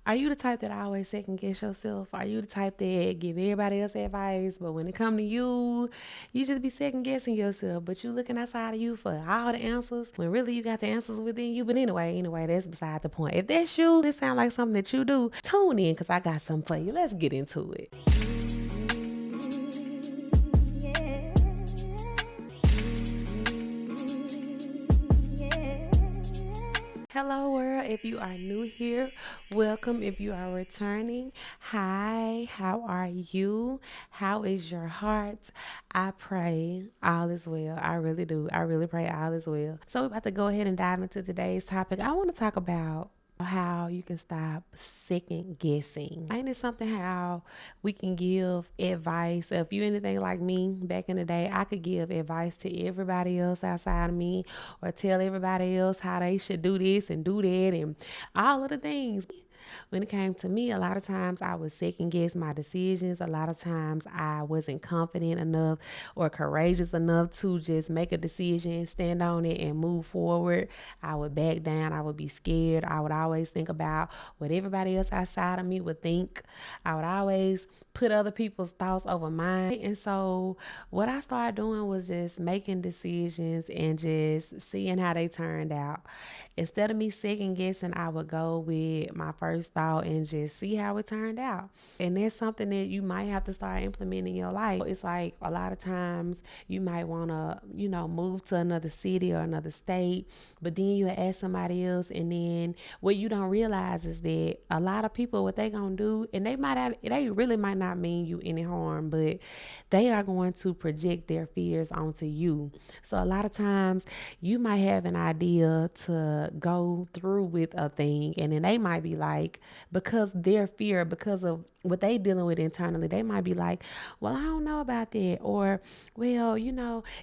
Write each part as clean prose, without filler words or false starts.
Are you the type that always second guess yourself? Are you the type that give everybody else advice, but when it come to you, you just be second guessing yourself, but you looking outside of you for all the answers when really you got the answers within you? But anyway, that's beside the point. If that's you, this sounds like something that you do, tune in because I got something for you. Let's get into it. Hello, world. If you are new here, welcome. If you are returning, hi, how are you? How is your heart? I pray all is well. I really do. I really pray all is well. So, we're about to go ahead and dive into today's topic. I want to talk about how you can stop second guessing. Ain't it something how we can give advice? If you anything like me back in the day, I could give advice to everybody else outside of me or tell everybody else how they should do this and do that and all of the things. When it came to me, a lot of times I would second guess my decisions. A lot of times I wasn't confident enough or courageous enough to just make a decision, stand on it, and move forward. I would back down. I would be scared. I would always think about what everybody else outside of me would think. I would always put other people's thoughts over mine. And so what I started doing was just making decisions and just seeing how they turned out. Instead of me second guessing, I would go with my first thought and just see how it turned out. And that's something that you might have to start implementing in your life. It's like a lot of times you might want to, move to another city or another state, but then you ask somebody else, and then what you don't realize is that a lot of people, what they gonna do, and they really might not mean you any harm, but they are going to project their fears onto you. So a lot of times you might have an idea to go through with a thing, and then they might be like, because their fear, because of what they dealing with internally, they might be like, well, I don't know about that, or well,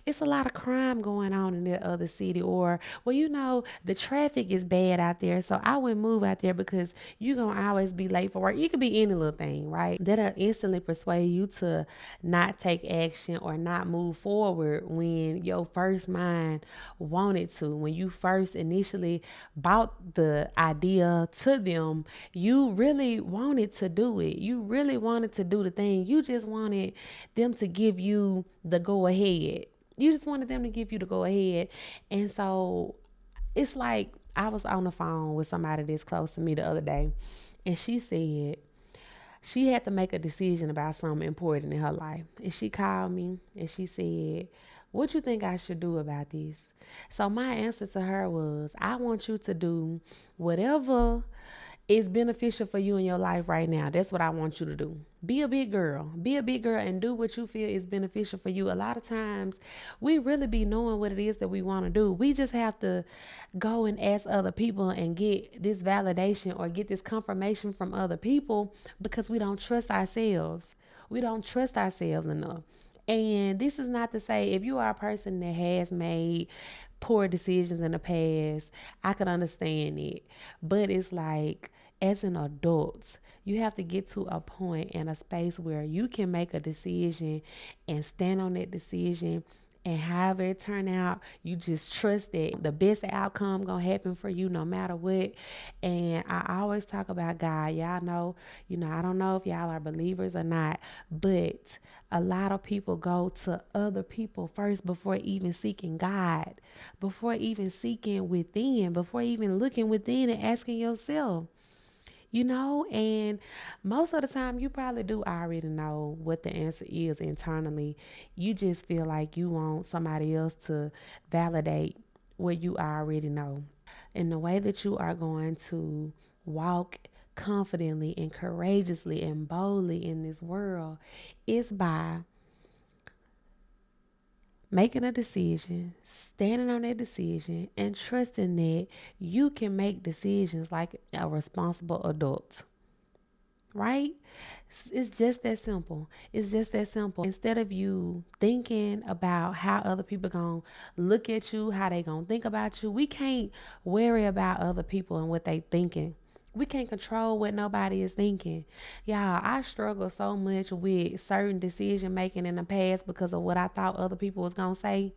it's a lot of crime going on in that other city, or well, the traffic is bad out there, so I wouldn't move out there because you're gonna always be late for work. It could be any little thing, right? That'll instantly persuade you to not take action or not move forward when your first mind wanted to. When you first initially bought the idea to them, you really wanted to do it. You really wanted to do the thing. You just wanted them to give you the go ahead. You just wanted them to give you the go ahead. And so it's like I was on the phone with somebody that's close to me the other day, and she said she had to make a decision about something important in her life. And she called me and she said, what you think I should do about this? So my answer to her was, I want you to do whatever is beneficial for you in your life right now. That's what I want you to do. Be a big girl. Be a big girl and do what you feel is beneficial for you. A lot of times we really be knowing what it is that we want to do. We just have to go and ask other people and get this validation or get this confirmation from other people because we don't trust ourselves. We don't trust ourselves enough. And this is not to say if you are a person that has made poor decisions in the past, I could understand it. But it's like, as an adult, you have to get to a point and a space where you can make a decision and stand on that decision, and however it turn out, you just trust that the best outcome gonna happen for you no matter what. And I always talk about God. Y'all know, I don't know if y'all are believers or not, but a lot of people go to other people first before even seeking God, before even seeking within, before even looking within and asking yourself. And most of the time you probably do already know what the answer is internally. You just feel like you want somebody else to validate what you already know. And the way that you are going to walk confidently and courageously and boldly in this world is by making a decision, standing on that decision, and trusting that you can make decisions like a responsible adult. Right? It's just that simple. It's just that simple. Instead of you thinking about how other people gonna look at you, how they gonna think about you, we can't worry about other people and what they thinking. We can't control what nobody is thinking. Y'all, I struggle so much with certain decision making in the past because of what I thought other people was gonna say.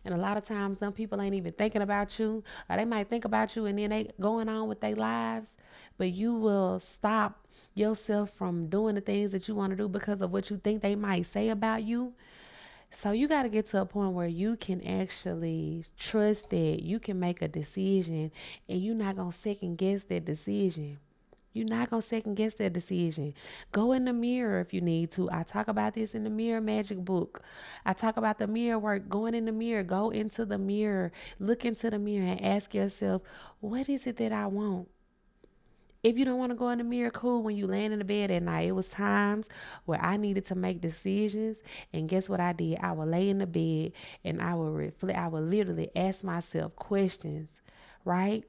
And a lot of times some people ain't even thinking about you. Or they might think about you and then they going on with their lives. but you will stop yourself from doing the things that you want to do because of what you think they might say about you. So you got to get to a point where you can actually trust that you can make a decision and you're not going to second guess that decision. You're not going to second guess that decision. Go in the mirror if you need to. I talk about this in the Mirror Magic book. I talk about the mirror work, going in the mirror. Go into the mirror, look into the mirror and ask yourself, what is it that I want? If you don't want to go in the mirror, cool. When you land in the bed at night, it was times where I needed to make decisions. And guess what I did? I would lay in the bed and I would reflect. I would literally ask myself questions, right?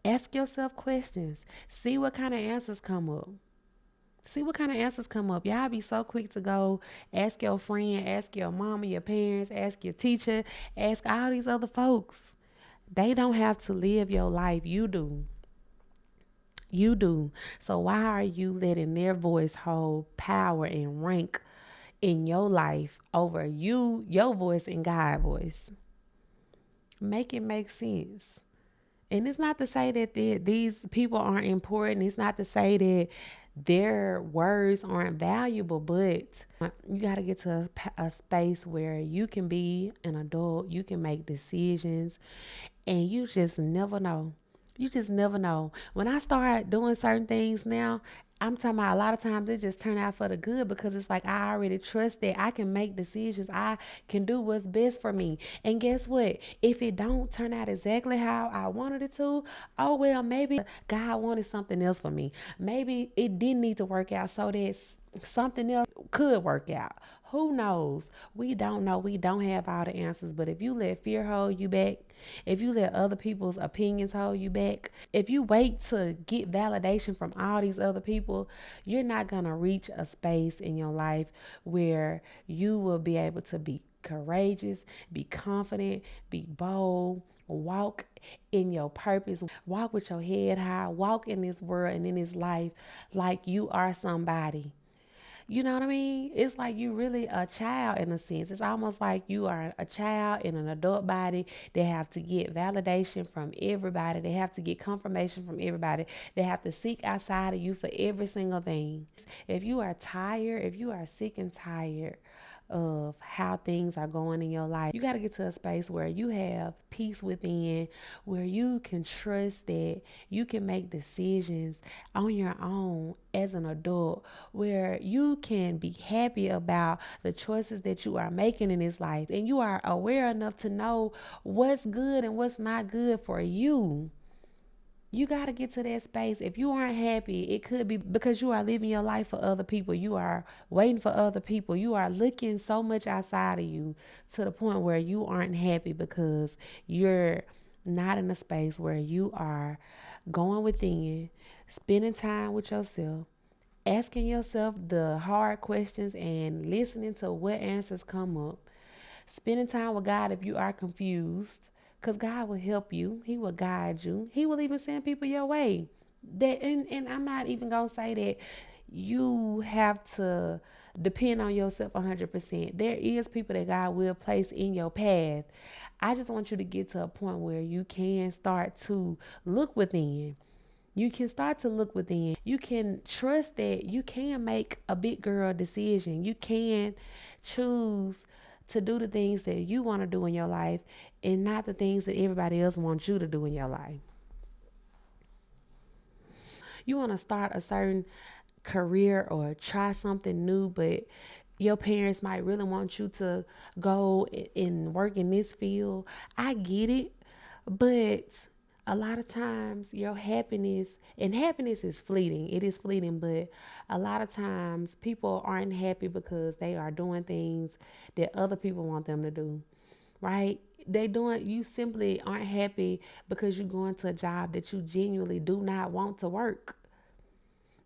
Ask yourself questions. See what kind of answers come up. See what kind of answers come up. Y'all be so quick to go ask your friend, ask your mama, your parents, ask your teacher, ask all these other folks. They don't have to live your life. You do. You do. So why are you letting their voice hold power and rank in your life over your voice and God's voice? Make it make sense. And it's not to say that these people aren't important. It's not to say that their words aren't valuable, but you got to get to a space where you can be an adult, you can make decisions, and you just never know. You just never know. When I start doing certain things now, I'm talking about a lot of times it just turn out for the good because it's like I already trust that I can make decisions. I can do what's best for me. And guess what? If it don't turn out exactly how I wanted it to, oh well, maybe God wanted something else for me. Maybe it didn't need to work out so that something else could work out. Who knows? We don't know. We don't have all the answers. But if you let fear hold you back, if you let other people's opinions hold you back, if you wait to get validation from all these other people, you're not going to reach a space in your life where you will be able to be courageous, be confident, be bold, walk in your purpose, walk with your head high, walk in this world and in this life like you are somebody. You know what I mean? It's like you really a child in a sense. It's almost like you are a child in an adult body. They have to get validation from everybody. They have to get confirmation from everybody. They have to seek outside of you for every single thing. If you are tired, if you are sick and tired of how things are going in your life, you got to get to a space where you have peace within, where you can trust that you can make decisions on your own as an adult, where you can be happy about the choices that you are making in this life, and you are aware enough to know what's good and what's not good for you. You got to get to that space. If you aren't happy, it could be because you are living your life for other people. You are waiting for other people. You are looking so much outside of you to the point where you aren't happy because you're not in a space where you are going within, spending time with yourself, asking yourself the hard questions and listening to what answers come up. Spending time with God if you are confused, because God will help you. He will guide you. He will even send people your way. And I'm not even gonna say that you have to depend on yourself 100%. There is people that God will place in your path. I just want you to get to a point where you can start to look within. You can start to look within. You can trust that you can make a big girl decision. You can choose to do the things that you want to do in your life and not the things that everybody else wants you to do in your life. You want to start a certain career or try something new, but your parents might really want you to go and work in this field. I get it, but a lot of times your happiness, and happiness is fleeting. It is fleeting, but a lot of times people aren't happy because they are doing things that other people want them to do, right? You simply aren't happy because you're going to a job that you genuinely do not want to work.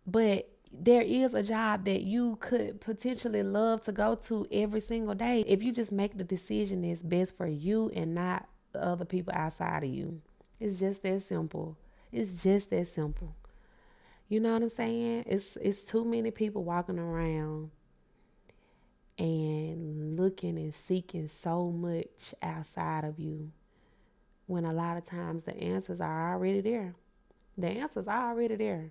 But there is a job that you could potentially love to go to every single day if you just make the decision that's best for you and not the other people outside of you. It's just that simple. It's just that simple. You know what I'm saying? It's too many people walking around and looking and seeking so much outside of you when a lot of times the answers are already there. The answer's already there.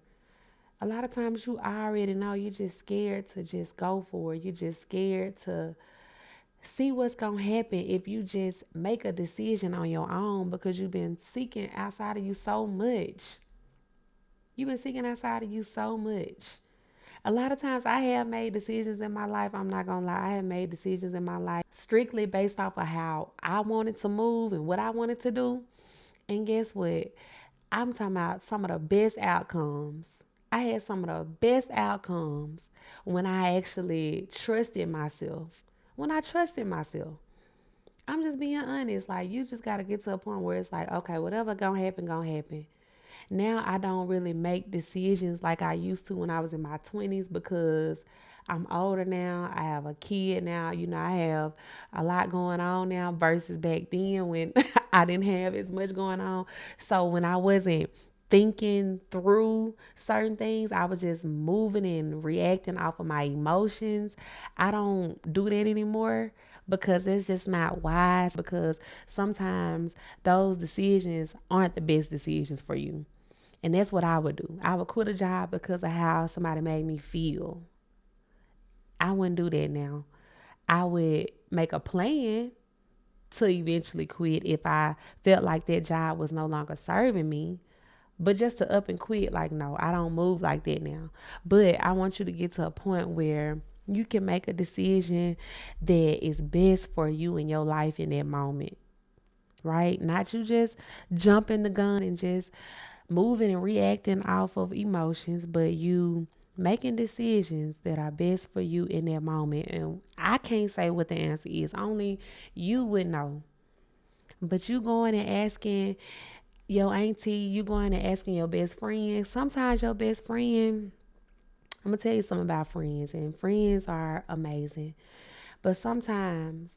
A lot of times you already know. You're just scared to just go for it. You're just scared to see what's going to happen if you just make a decision on your own because you've been seeking outside of you so much. You've been seeking outside of you so much. A lot of times I have made decisions in my life. I'm not going to lie. I have made decisions in my life strictly based off of how I wanted to move and what I wanted to do. And guess what? I'm talking about some of the best outcomes. I had some of the best outcomes when I actually trusted myself. When I trusted myself. I'm just being honest. Like, you just got to get to a point where it's like, okay, whatever gonna happen, gonna happen. Now I don't really make decisions like I used to when I was in my 20s because I'm older now. I have a kid now. I have a lot going on now versus back then when I didn't have as much going on. So when I wasn't thinking through certain things, I was just moving and reacting off of my emotions. I don't do that anymore because it's just not wise because sometimes those decisions aren't the best decisions for you. And that's what I would do. I would quit a job because of how somebody made me feel. I wouldn't do that now. I would make a plan to eventually quit if I felt like that job was no longer serving me. But just to up and quit, like, no, I don't move like that now. But I want you to get to a point where you can make a decision that is best for you in your life in that moment, right? Not you just jumping the gun and just moving and reacting off of emotions, but you making decisions that are best for you in that moment. And I can't say what the answer is. Only you would know. But you going and asking your auntie, you going and asking your best friend. Sometimes your best friend, I'm gonna tell you something about friends, and friends are amazing. But sometimes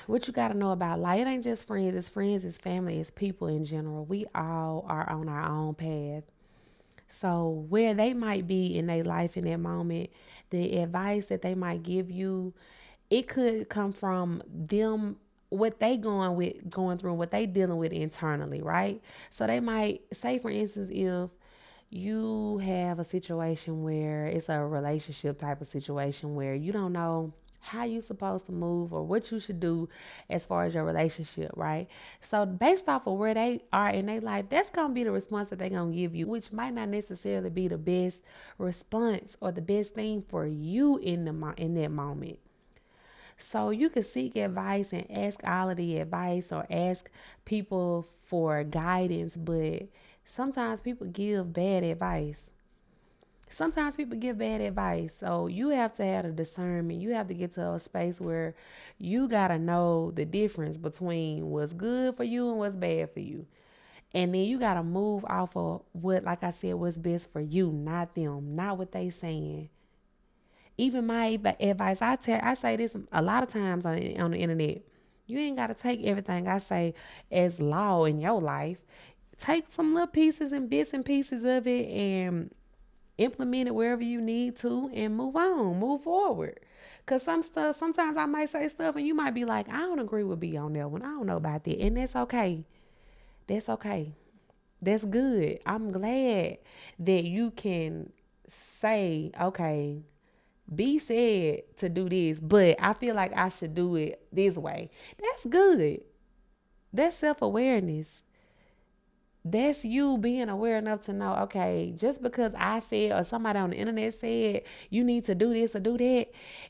what you gotta know about life, it ain't just friends, it's family, it's people in general. We all are on our own path. So where they might be in their life in that moment, the advice that they might give you, it could come from them what they going through and what they dealing with internally, right? So they might say, for instance, if you have a situation where it's a relationship type of situation where you don't know how you supposed to move or what you should do as far as your relationship, right? So based off of where they are in their life, that's gonna be the response that they're gonna give you, which might not necessarily be the best response or the best thing for you in that moment. So you can seek advice and ask all of the advice or ask people for guidance, but sometimes people give bad advice. Sometimes people give bad advice. So you have to have a discernment. You have to get to a space where you got to know the difference between what's good for you and what's bad for you. And then you got to move off of what, like I said, what's best for you, not them, not what they saying. Even my advice, I say this a lot of times on the internet. You ain't got to take everything I say as law in your life. Take some little pieces and bits and pieces of it and implement it wherever you need to and move on, move forward. Cause some stuff, sometimes I might say stuff and you might be like, I don't agree with B on that one. I don't know about that. And that's okay. That's okay. That's good. I'm glad that you can say, okay, B said to do this, but I feel like I should do it this way. That's good. That's self awareness. That's you being aware enough to know, okay, just because I said or somebody on the internet said you need to do this or do that,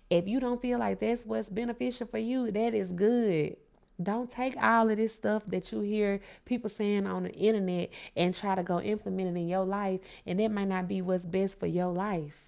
if you don't feel like that's what's beneficial for you, that is good. Don't take all of this stuff that you hear people saying on the internet and try to go implement it in your life, and that might not be what's best for your life.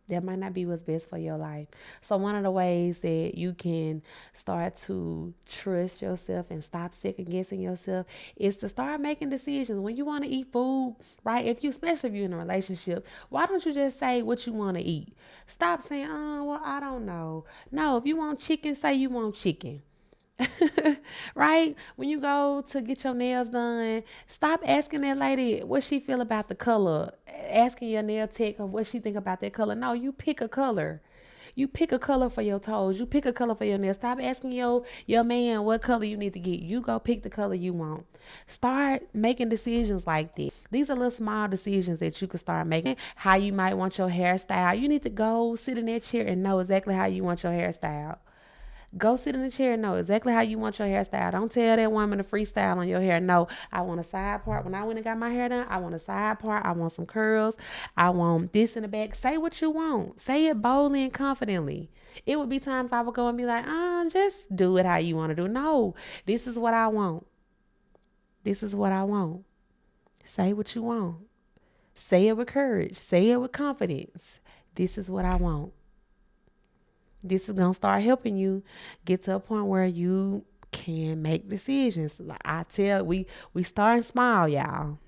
That might not be what's best for your life. So one of the ways that you can start to trust yourself and stop second guessing yourself is to start making decisions. When you want to eat food, right? Especially if you're in a relationship, why don't you just say what you want to eat? Stop saying, oh, well, I don't know. No, if you want chicken, say you want chicken. Right? When you go to get your nails done, stop asking that lady what she feel about the color. Asking your nail tech of what she think about that color. No, you pick a color. You pick a color for your toes. You pick a color for your nails. Stop asking your man what color you need to get. You go pick the color you want. Start making decisions like this. These are little small decisions that you can start making. How you might want your hairstyle. You need to go sit in that chair and know exactly how you want your hairstyle. Go sit in the chair and know exactly how you want your hairstyle. Don't tell that woman to freestyle on your hair. No, I want a side part. When I went and got my hair done, I want a side part. I want some curls. I want this in the back. Say what you want. Say it boldly and confidently. It would be times I would go and be like, just do it how you want to do. No, this is what I want. This is what I want. Say what you want. Say it with courage. Say it with confidence. This is what I want. This is gonna start helping you get to a point where you can make decisions. Like I tell, we starting small, y'all.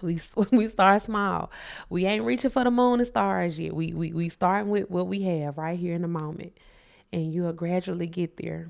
We we start small. We ain't reaching for the moon and stars yet. We starting with what we have right here in the moment, and you'll gradually get there.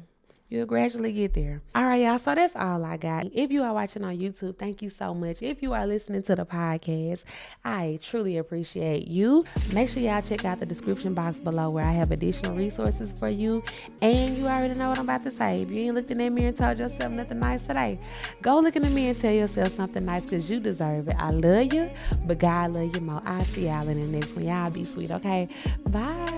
You'll gradually get there. All right, y'all. So that's all I got. If you are watching on YouTube, thank you so much. If you are listening to the podcast, I truly appreciate you. Make sure y'all check out the description box below where I have additional resources for you. And you already know what I'm about to say. If you ain't looked in that mirror and told yourself nothing nice today, go look in the mirror and tell yourself something nice because you deserve it. I love you, but God love you more. I'll see y'all in the next one. Y'all be sweet, okay? Bye.